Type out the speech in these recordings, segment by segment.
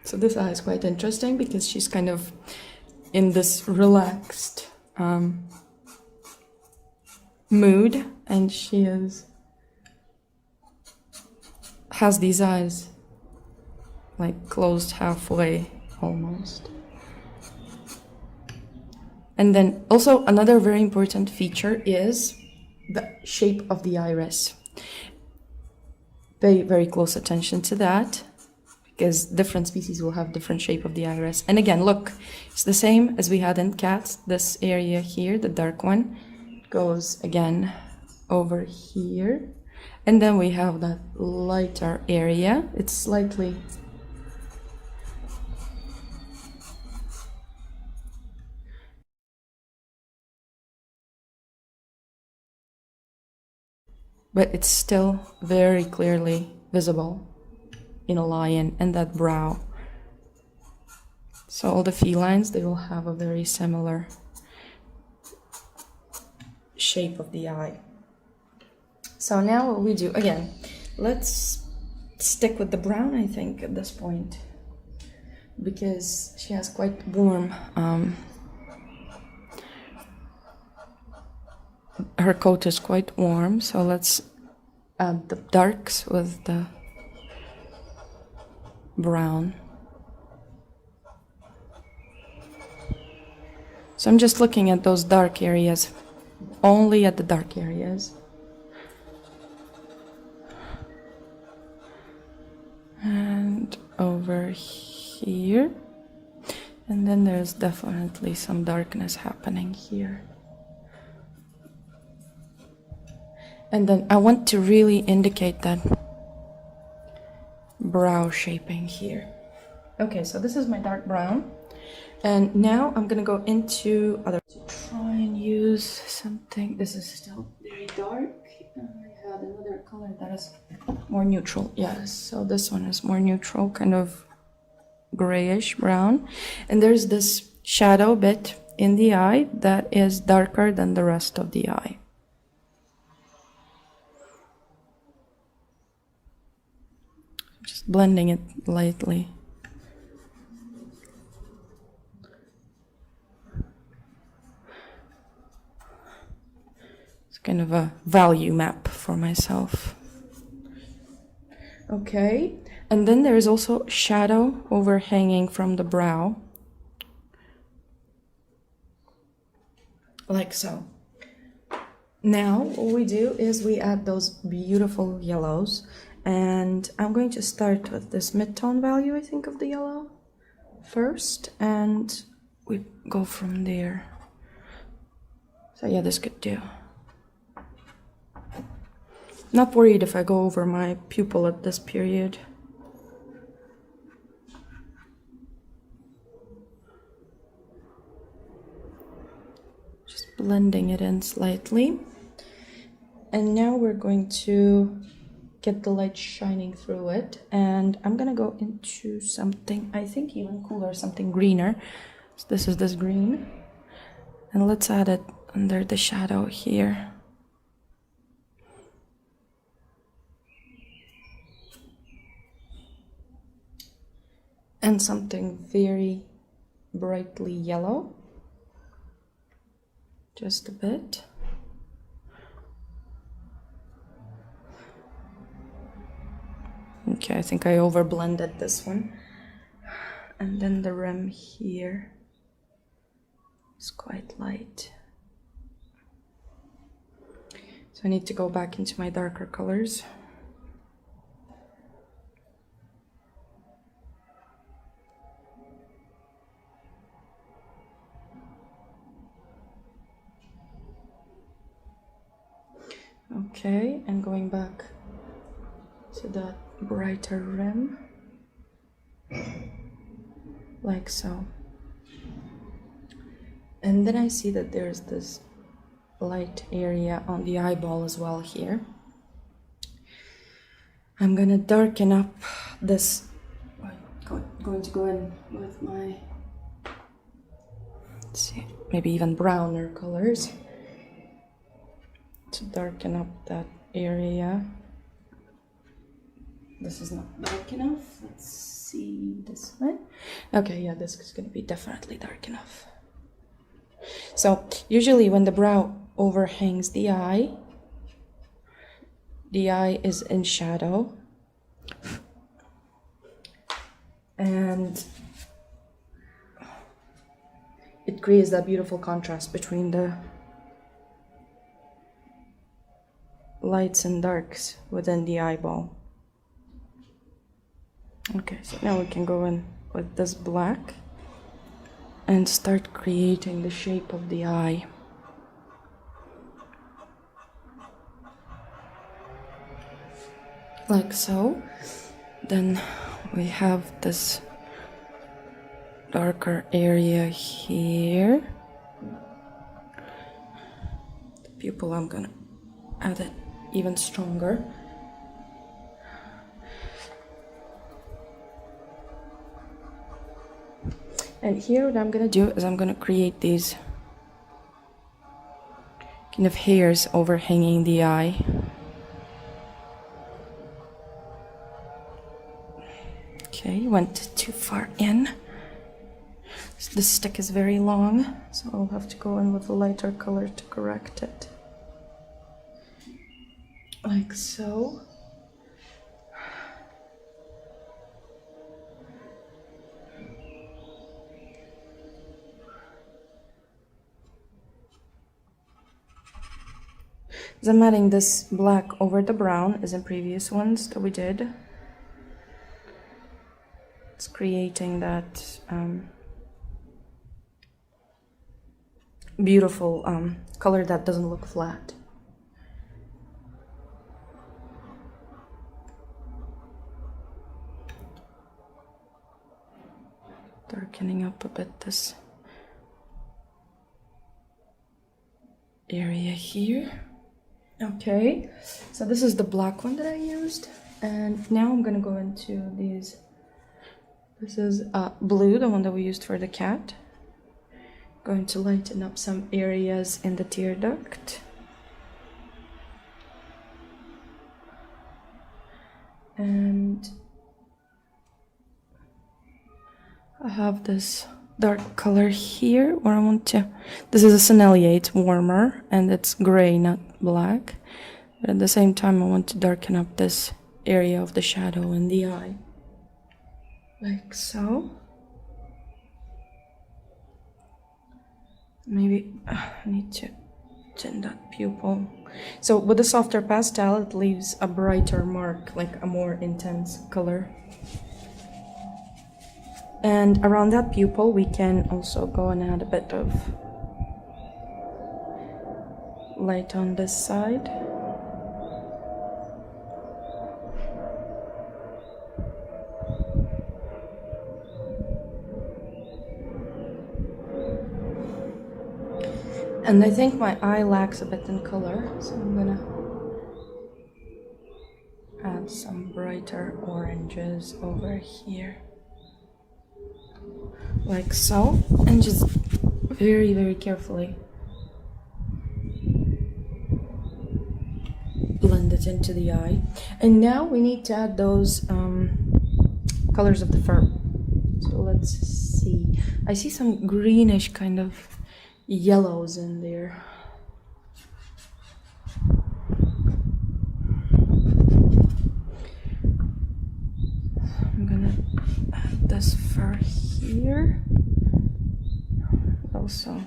So this eye is quite interesting because she's kind of in this relaxed mood, and she has these eyes like closed halfway almost. And then also another very important feature is the shape of the iris. Pay very close attention to that, because different species will have different shape of the iris. And again, look, it's the same as we had in cats. This area here, the dark one, goes again over here. And then we have that lighter area. It's slightly but it's still very clearly visible in a lion, and that brow. So all the felines, they will have a very similar shape of the eye. So now what we do, again, let's stick with the brown, I think, at this point, because she has quite warm, her coat is quite warm, so let's add the darks with the brown. So I'm just looking at those dark areas, only at the dark areas. And over here. And then there's definitely some darkness happening here. And then I want to really indicate that brow shaping here. Okay, so this is my dark brown. And now I'm gonna go into other, to try and use something. This is still very dark. I had another color that is more neutral. Yes, so this one is more neutral, kind of grayish brown. And there's this shadow bit in the eye that is darker than the rest of the eye. Just blending it lightly. It's kind of a value map for myself. Okay, and then there is also shadow overhanging from the brow, like so. Now what we do is we add those beautiful yellows, and I'm going to start with this mid-tone value, I think, of the yellow first, and we go from there. So yeah, this could do. Not worried if I go over my pupil at this period. Just blending it in slightly. And now we're going to get the light shining through it, and I'm gonna go into something, I think even cooler, something greener. So this is this green, and let's add it under the shadow here. And something very brightly yellow, just a bit. Okay, I think I over-blended this one. And then the rim here is quite light. So I need to go back into my darker colors. Okay, and going back to that brighter rim, like so. And then I see that there's this light area on the eyeball as well here. I'm gonna darken up this, going to go in with my, let's see, maybe even browner colors to darken up that area. This is not dark enough. Let's see this one. Okay, yeah, this is gonna be definitely dark enough. So usually when the brow overhangs the eye is in shadow. And it creates that beautiful contrast between the lights and darks within the eyeball. Okay, so now we can go in with this black and start creating the shape of the eye. Like so. Then we have this darker area here. The pupil, I'm gonna add it even stronger. And here what I'm gonna do is I'm gonna create these kind of hairs overhanging the eye. Okay, went too far in. The stick is very long, so I'll have to go in with a lighter color to correct it. Like so. As I'm adding this black over the brown as in previous ones that we did. It's creating that beautiful color that doesn't look flat. Darkening up a bit this area here. Okay, so this is the black one that I used, and now I'm gonna go into these. This is blue, the one that we used for the cat. Going to lighten up some areas in the tear duct. And I have this dark color here where I want to. This is a Sennelier, it's warmer and it's gray, not black. But at the same time, I want to darken up this area of the shadow in the eye. Like so. Maybe I need to tint that pupil. So with a softer pastel, it leaves a brighter mark, like a more intense color. And around that pupil, we can also go and add a bit of light on this side. And I think my eye lacks a bit in color, so I'm gonna add some brighter oranges over here. Like so, and just very, very carefully blend it into the eye. And now we need to add those colors of the fur. So let's see. I see some greenish kind of yellows in there. I'm gonna add this fur here. Also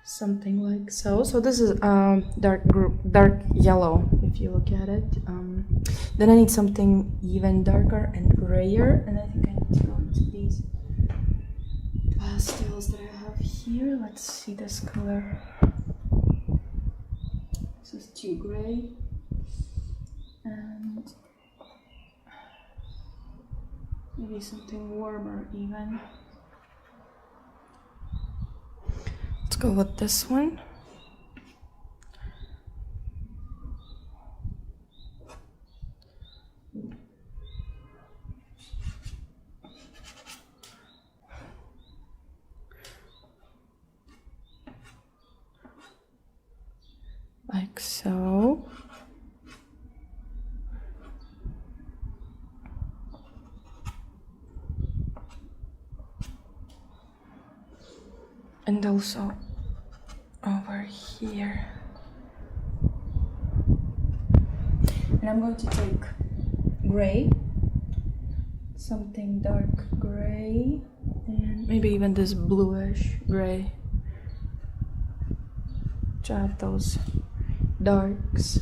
something like so. So this is dark yellow if you look at it. Then I need something even darker and grayer, and I think I need to go into these pastels that I have here. Let's see this color. This is too gray, and maybe something warmer even. Let's go with this one. Like so. And also over here. And I'm going to take gray, something dark gray, and maybe even this bluish gray to add those darks.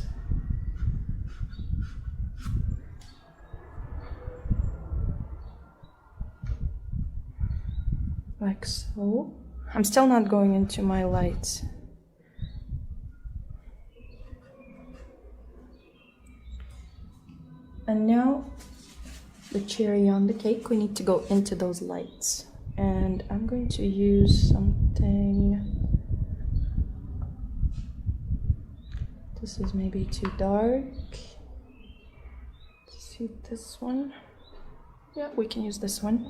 Like so. I'm still not going into my lights. And now, the cherry on the cake, we need to go into those lights. And I'm going to use something. This is maybe too dark. See this one? Yeah, we can use this one.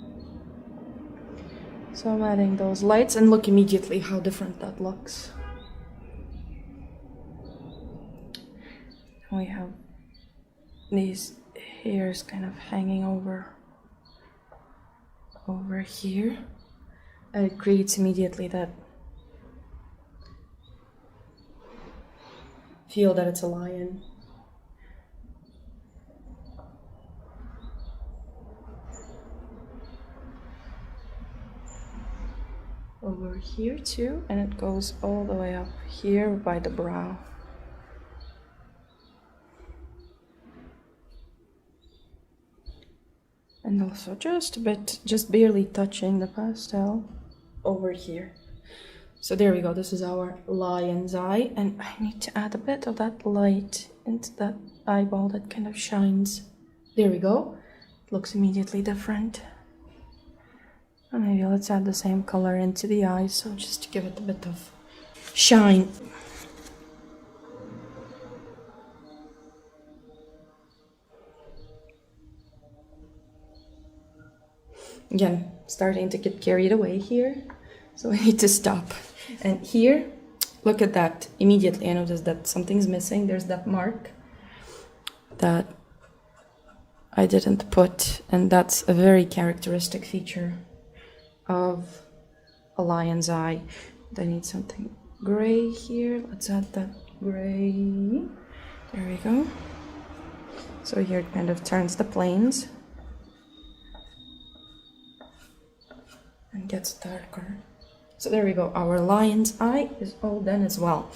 So I'm adding those lights and look immediately how different that looks. We have these hairs kind of hanging over here, and it creates immediately that feel that it's a lion. Over here too, and it goes all the way up here by the brow. And also just a bit, just barely touching the pastel over here. So there we go, this is our lion's eye, and I need to add a bit of that light into that eyeball that kind of shines. There we go, it looks immediately different. And maybe let's add the same color into the eyes, so just to give it a bit of shine. Again, starting to get carried away here, so I need to stop. And here, look at that. Immediately I noticed that something's missing. There's that mark that I didn't put, and that's a very characteristic feature of a lion's eye. I need something gray here. Let's add that gray. There we go. So here it kind of turns the planes and gets darker. So there we go, our lion's eye is all done as well.